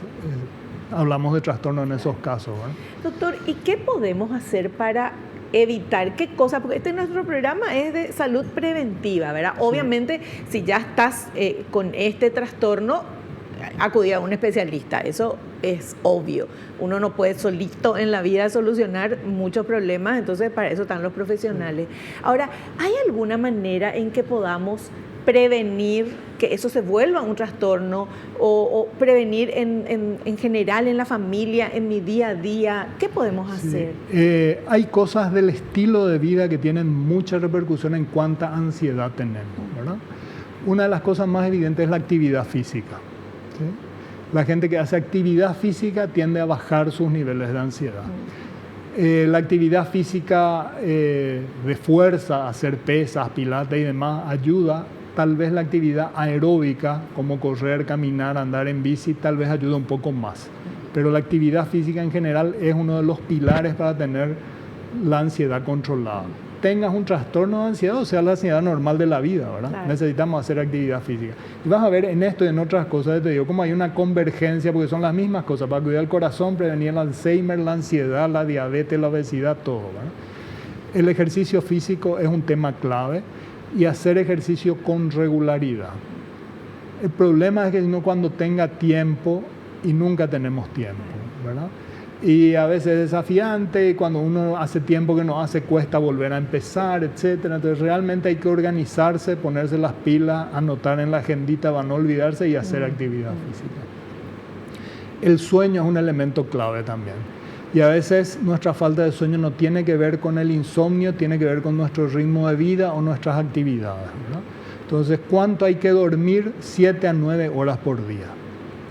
hablamos de trastorno en esos casos, ¿verdad? Doctor, ¿y qué podemos hacer para evitar qué cosas? Porque nuestro programa es de salud preventiva, ¿verdad? Sí. Obviamente, si ya estás con este trastorno, acudir a un especialista, eso es obvio. Uno no puede solito en la vida solucionar muchos problemas, entonces para eso están los profesionales. Ahora, ¿hay alguna manera en que podamos prevenir que eso se vuelva un trastorno o prevenir en general en la familia, en mi día a día? ¿Qué podemos hacer? Hay cosas del estilo de vida que tienen mucha repercusión en cuánta ansiedad tenemos, ¿verdad? Una de las cosas más evidentes es la actividad física. ¿Sí? La gente que hace actividad física tiende a bajar sus niveles de ansiedad. La actividad física de fuerza, hacer pesas, pilates y demás, ayuda. Tal vez la actividad aeróbica, como correr, caminar, andar en bici, tal vez ayuda un poco más. Pero la actividad física en general es uno de los pilares para tener la ansiedad controlada. Tengas un trastorno de ansiedad o sea la ansiedad normal de la vida, ¿verdad? Claro. Necesitamos hacer actividad física. Y vas a ver en esto y en otras cosas, te digo, como hay una convergencia, porque son las mismas cosas, para cuidar el corazón, prevenir el Alzheimer, la ansiedad, la diabetes, la obesidad, todo, ¿verdad? El ejercicio físico es un tema clave y hacer ejercicio con regularidad. El problema es que no cuando tenga tiempo y nunca tenemos tiempo, ¿verdad? Y a veces es desafiante, y cuando uno hace tiempo que no hace, cuesta volver a empezar, etcétera. Entonces realmente hay que organizarse, ponerse las pilas, anotar en la agendita para no olvidarse y hacer actividad física. El sueño es un elemento clave también. Y a veces nuestra falta de sueño no tiene que ver con el insomnio, tiene que ver con nuestro ritmo de vida o nuestras actividades, ¿verdad? Entonces, ¿cuánto hay que dormir? 7 a 9 horas por día,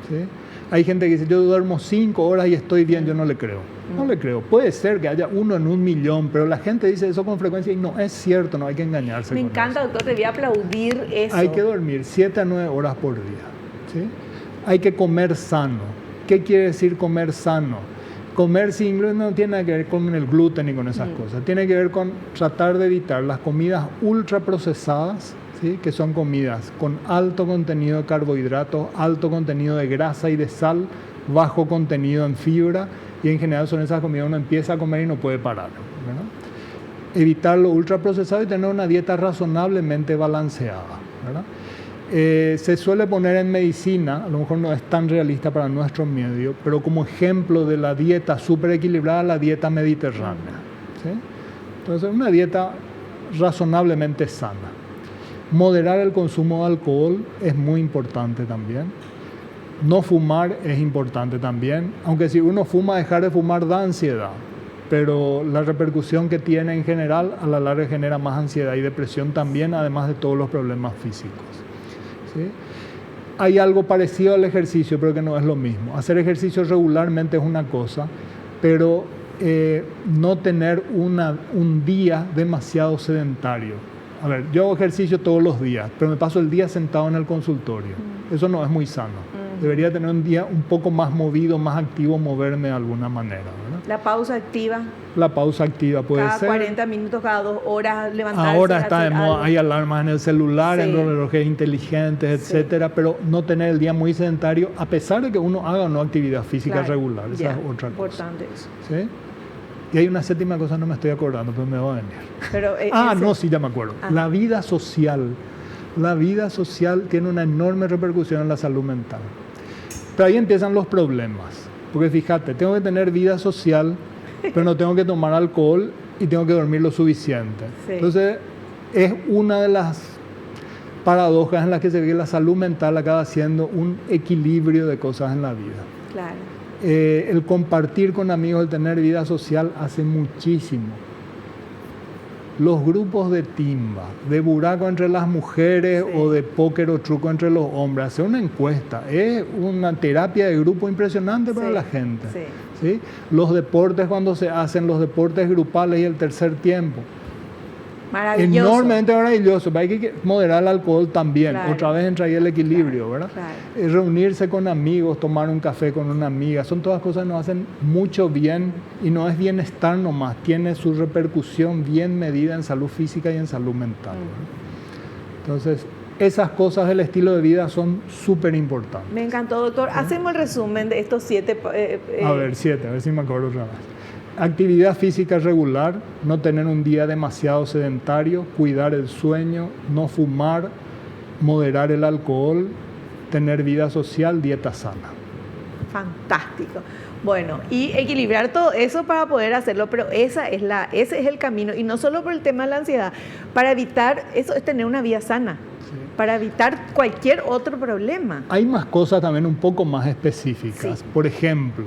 ¿sí? Hay gente que dice, yo duermo 5 horas y estoy bien, yo no le creo. No le creo. Puede ser que haya 1 en 1.000.000, pero la gente dice eso con frecuencia y no es cierto, no hay que engañarse. Me encanta, doctor, te voy a aplaudir eso. Hay que dormir 7 a 9 horas por día, ¿sí? Hay que comer sano. ¿Qué quiere decir comer sano? Comer sin gluten no tiene nada que ver con el gluten ni con esas cosas. Tiene que ver con tratar de evitar las comidas ultraprocesadas, ¿sí? Que son comidas con alto contenido de carbohidratos, alto contenido de grasa y de sal, bajo contenido en fibra, y en general son esas comidas que uno empieza a comer y no puede parar, ¿verdad? Evitar lo ultraprocesado y tener una dieta razonablemente balanceada, ¿verdad? Se suele poner en medicina, a lo mejor no es tan realista para nuestro medio, pero como ejemplo de la dieta súper equilibrada, la dieta mediterránea, ¿sí? Entonces, una dieta razonablemente sana. Moderar el consumo de alcohol es muy importante también. No fumar es importante también, aunque si uno fuma, dejar de fumar da ansiedad, pero la repercusión que tiene en general a la larga genera más ansiedad y depresión también, además de todos los problemas físicos, ¿sí? Hay algo parecido al ejercicio, pero que no es lo mismo. Hacer ejercicio regularmente es una cosa, pero no tener un día demasiado sedentario. A ver, yo hago ejercicio todos los días, pero me paso el día sentado en el consultorio. Eso no es muy sano. Debería tener un día un poco más movido, más activo, moverme de alguna manera, ¿verdad? La pausa activa. La pausa activa puede ser. Cada 40 minutos, cada 2 horas levantarse. Ahora está de moda, hay alarmas en el celular, sí, en los relojes inteligentes, etcétera, sí, pero no tener el día muy sedentario, a pesar de que uno haga o no actividad física, claro, regular. Esa es otra cosa. Importante eso. ¿Sí? Y hay una séptima cosa, no me estoy acordando, pero me va a venir. Pero, no, sí, ya me acuerdo. La vida social. La vida social tiene una enorme repercusión en la salud mental. Pero ahí empiezan los problemas. Porque fíjate, tengo que tener vida social, pero no tengo que tomar alcohol y tengo que dormir lo suficiente. Sí. Entonces, es una de las paradojas en las que se ve que la salud mental acaba siendo un equilibrio de cosas en la vida. Claro. El compartir con amigos, el tener vida social hace muchísimo. Los grupos de timba, de buraco entre las mujeres, sí, o de póker o truco entre los hombres, hacer una encuesta, es una terapia de grupo impresionante para la gente. Sí. ¿Sí? Los deportes, cuando se hacen los deportes grupales y el tercer tiempo. Maravilloso. Enormemente maravilloso, pero hay que moderar el alcohol también. Claro. Otra vez entra ahí el equilibrio, claro, ¿verdad? Claro. Reunirse con amigos, tomar un café con una amiga, son todas cosas que nos hacen mucho bien y no es bienestar nomás, tiene su repercusión bien medida en salud física y en salud mental. Entonces, esas cosas del estilo de vida son súper importantes. Me encantó, doctor. ¿Sí? Hacemos el resumen de estos 7. A ver, 7, a ver si me acuerdo otra vez. Actividad física regular, no tener un día demasiado sedentario, cuidar el sueño, no fumar, moderar el alcohol, tener vida social, dieta sana. Fantástico. Bueno, y equilibrar todo eso para poder hacerlo, pero ese es el camino, y no solo por el tema de la ansiedad, para evitar, eso es tener una vida sana, sí, para evitar cualquier otro problema. Hay más cosas también un poco más específicas, sí. Por ejemplo,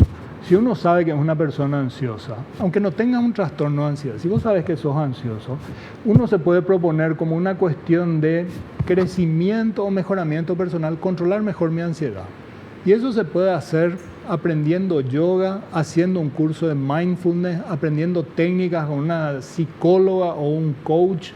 si uno sabe que es una persona ansiosa, aunque no tenga un trastorno de ansiedad, si vos sabes que sos ansioso, uno se puede proponer como una cuestión de crecimiento o mejoramiento personal, controlar mejor mi ansiedad. Y eso se puede hacer aprendiendo yoga, haciendo un curso de mindfulness, aprendiendo técnicas con una psicóloga o un coach,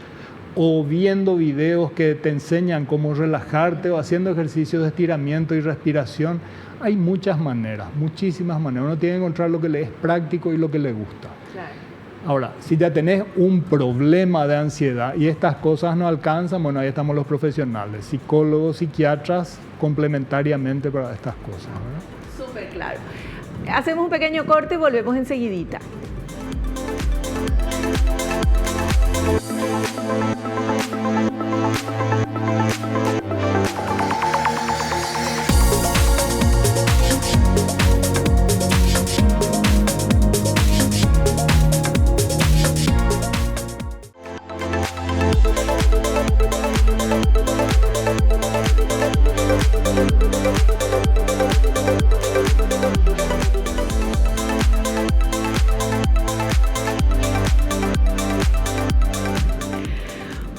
o viendo videos que te enseñan cómo relajarte, o haciendo ejercicios de estiramiento y respiración. Hay muchas maneras, muchísimas maneras. Uno tiene que encontrar lo que le es práctico y lo que le gusta. Claro. Ahora, si ya tenés un problema de ansiedad y estas cosas no alcanzan, bueno, ahí estamos los profesionales, psicólogos, psiquiatras, complementariamente para estas cosas, ¿verdad? Súper claro. Hacemos un pequeño corte y volvemos enseguidita.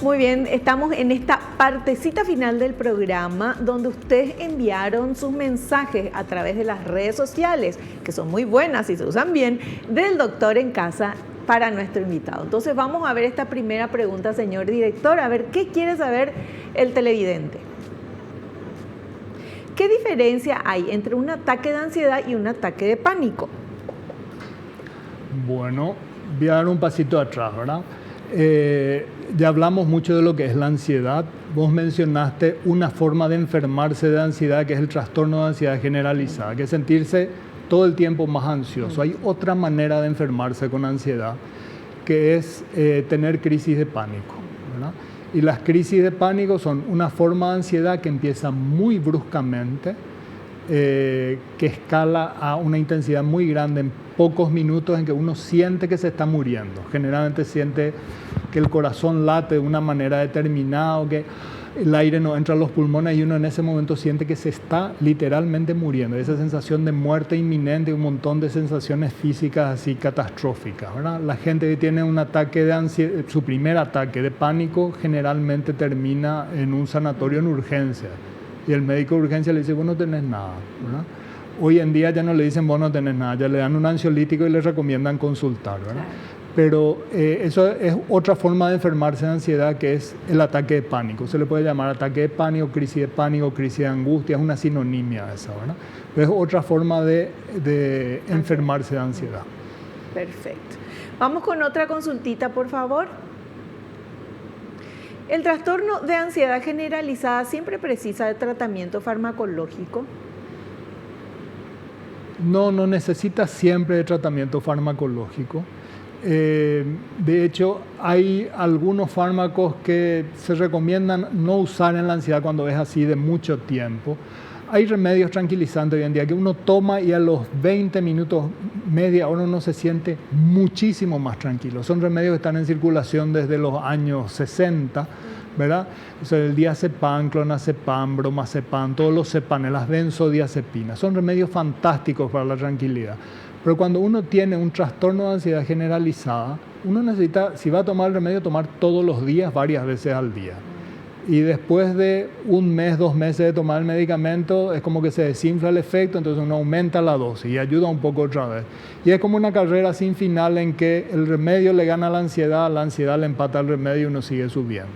Muy bien, estamos en esta partecita final del programa donde ustedes enviaron sus mensajes a través de las redes sociales, que son muy buenas y se usan bien, del doctor en casa para nuestro invitado. Entonces vamos a ver esta primera pregunta, señor director, a ver qué quiere saber el televidente. ¿Qué diferencia hay entre un ataque de ansiedad y un ataque de pánico? Bueno, voy a dar un pasito atrás, ¿verdad? Ya hablamos mucho de lo que es la ansiedad. Vos mencionaste una forma de enfermarse de ansiedad, que es el trastorno de ansiedad generalizada, que es sentirse todo el tiempo más ansioso. Hay otra manera de enfermarse con ansiedad, que es tener crisis de pánico, ¿verdad? Y las crisis de pánico son una forma de ansiedad que empieza muy bruscamente, que escala a una intensidad muy grande en pocos minutos, en que uno siente que se está muriendo. Generalmente siente que el corazón late de una manera determinada, que el aire no entra a los pulmones y uno en ese momento siente que se está literalmente muriendo. Esa sensación de muerte inminente y un montón de sensaciones físicas así catastróficas, ¿verdad? La gente que tiene un ataque de ansiedad, su primer ataque de pánico, generalmente termina en un sanatorio en urgencia. Y el médico de urgencia le dice, vos no tenés nada, ¿verdad? Hoy en día ya no le dicen, vos no tenés nada, ya le dan un ansiolítico y le recomiendan consultar, ¿verdad? Claro. Pero eso es otra forma de enfermarse de ansiedad, que es el ataque de pánico. Se le puede llamar ataque de pánico, crisis de angustia, es una sinonimia esa, ¿verdad? Pero es otra forma de enfermarse de ansiedad. Perfecto. Vamos con otra consultita, por favor. ¿El trastorno de ansiedad generalizada siempre precisa de tratamiento farmacológico? No necesita siempre de tratamiento farmacológico. De hecho, hay algunos fármacos que se recomiendan no usar en la ansiedad cuando es así de mucho tiempo. Hay remedios tranquilizantes hoy en día que uno toma y a los 20 minutos, media hora, uno se siente muchísimo más tranquilo. Son remedios que están en circulación desde los años 60, ¿verdad? O sea, el diazepam, clonazepam, bromazepam, todos los cepanes, las benzodiazepinas. Son remedios fantásticos para la tranquilidad. Pero cuando uno tiene un trastorno de ansiedad generalizada, uno necesita, si va a tomar el remedio, tomar todos los días, varias veces al día. Y después de un mes, 2 meses de tomar el medicamento, es como que se desinfla el efecto, entonces uno aumenta la dosis y ayuda un poco otra vez. Y es como una carrera sin final en que el remedio le gana a la ansiedad le empata al remedio y uno sigue subiendo.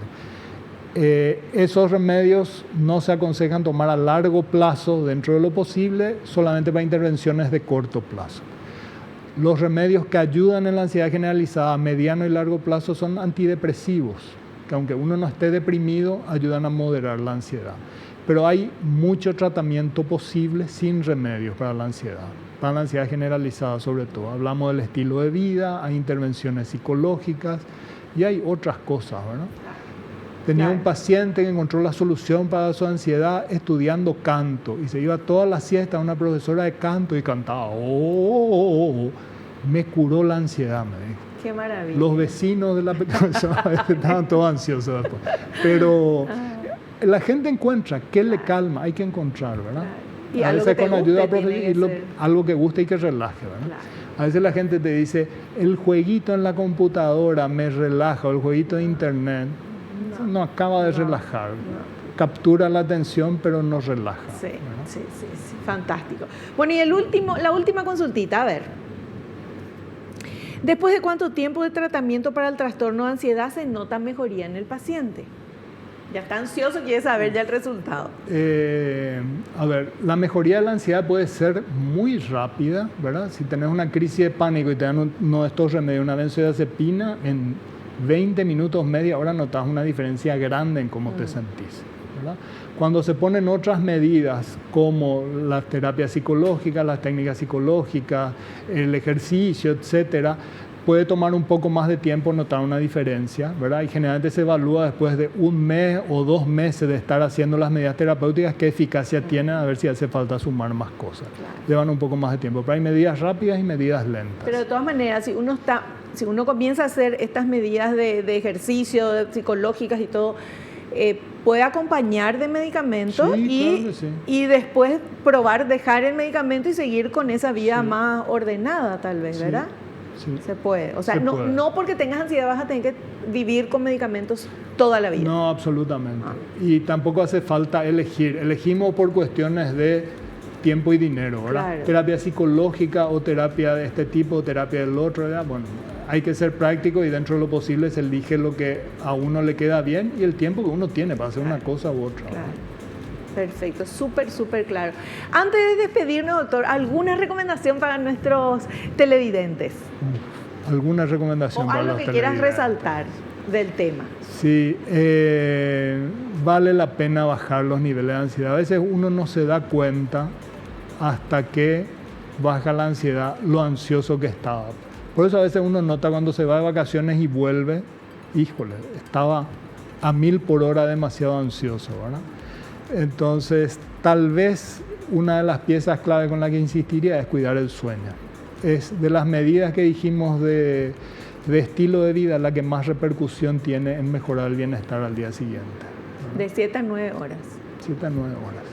Esos remedios no se aconsejan tomar a largo plazo, dentro de lo posible, solamente para intervenciones de corto plazo. Los remedios que ayudan en la ansiedad generalizada a mediano y largo plazo son antidepresivos, que aunque uno no esté deprimido, ayudan a moderar la ansiedad. Pero hay mucho tratamiento posible sin remedios para la ansiedad generalizada sobre todo. Hablamos del estilo de vida, hay intervenciones psicológicas y hay otras cosas, ¿verdad? Tenía un paciente que encontró la solución para su ansiedad estudiando canto y se iba toda la siesta a una profesora de canto y cantaba. Me curó la ansiedad, me dijo. Qué maravilla. Los vecinos de la persona estaban todos ansiosos después. Pero la gente encuentra qué le calma, hay que encontrar, ¿verdad? Y a algo veces que te con guste, ayuda algo que guste y que relaje, ¿verdad? Claro. A veces la gente te dice, el jueguito en la computadora me relaja, o el jueguito de internet. No acaba de relajar. Captura la atención, pero no relaja. Sí, fantástico. Bueno, y la última consultita, a ver. ¿Después de cuánto tiempo de tratamiento para el trastorno de ansiedad se nota mejoría en el paciente? Ya está ansioso, quiere saber ya el resultado. A ver, la mejoría de la ansiedad puede ser muy rápida, ¿verdad? Si tenés una crisis de pánico y te dan uno de estos remedios, una benzodiazepina, en 20 minutos, media hora, notas una diferencia grande en cómo te sentís, ¿verdad? Cuando se ponen otras medidas como las terapias psicológicas, las técnicas psicológicas, el ejercicio, etcétera, puede tomar un poco más de tiempo notar una diferencia, ¿verdad? Y generalmente se evalúa después de 1 mes o 2 meses de estar haciendo las medidas terapéuticas qué eficacia tienen, a ver si hace falta sumar más cosas. Claro. Llevan un poco más de tiempo, pero hay medidas rápidas y medidas lentas. Pero de todas maneras, si uno comienza a hacer estas medidas de ejercicio, psicológicas y todo, puede acompañar de medicamento y después probar dejar el medicamento y seguir con esa vida más ordenada, tal vez, ¿verdad? Sí. Se puede. O sea, no porque tengas ansiedad vas a tener que vivir con medicamentos toda la vida. No, absolutamente. Y tampoco hace falta elegir. Elegimos por cuestiones de tiempo y dinero, ¿verdad? Claro. Terapia psicológica o terapia de este tipo, o terapia del otro, ¿verdad? Bueno, hay que ser práctico y dentro de lo posible se elige lo que a uno le queda bien y el tiempo que uno tiene para hacer una cosa u otra. Claro. Perfecto, súper claro. Antes de despedirnos, doctor, ¿alguna recomendación para nuestros televidentes? ¿Alguna recomendación para los televidentes? O algo que quieras resaltar del tema. Sí, vale la pena bajar los niveles de ansiedad. A veces uno no se da cuenta hasta que baja la ansiedad, lo ansioso que estaba. Por eso a veces uno nota cuando se va de vacaciones y vuelve, híjole, estaba a 1000 por hora demasiado ansioso, ¿verdad? Entonces, tal vez una de las piezas clave con la que insistiría es cuidar el sueño. Es de las medidas que dijimos de estilo de vida la que más repercusión tiene en mejorar el bienestar al día siguiente, ¿verdad? De 7 a 9 horas. 7 a 9 horas.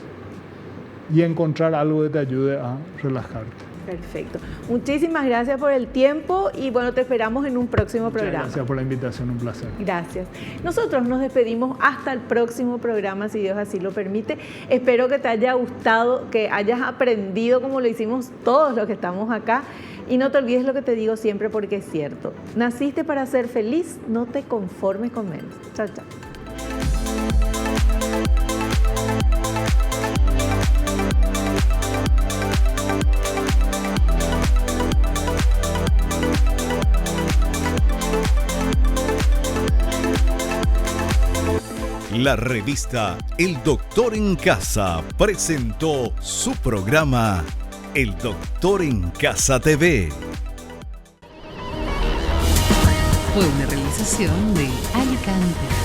Y encontrar algo que te ayude a relajarte. Perfecto. Muchísimas gracias por el tiempo y bueno, te esperamos en un próximo programa. Gracias por la invitación, un placer. Gracias. Nosotros nos despedimos hasta el próximo programa, si Dios así lo permite. Espero que te haya gustado, que hayas aprendido como lo hicimos todos los que estamos acá. Y no te olvides lo que te digo siempre porque es cierto. Naciste para ser feliz, no te conformes con menos. Chao, chao. La revista El Doctor en Casa presentó su programa El Doctor en Casa TV. Fue una realización de Alicante.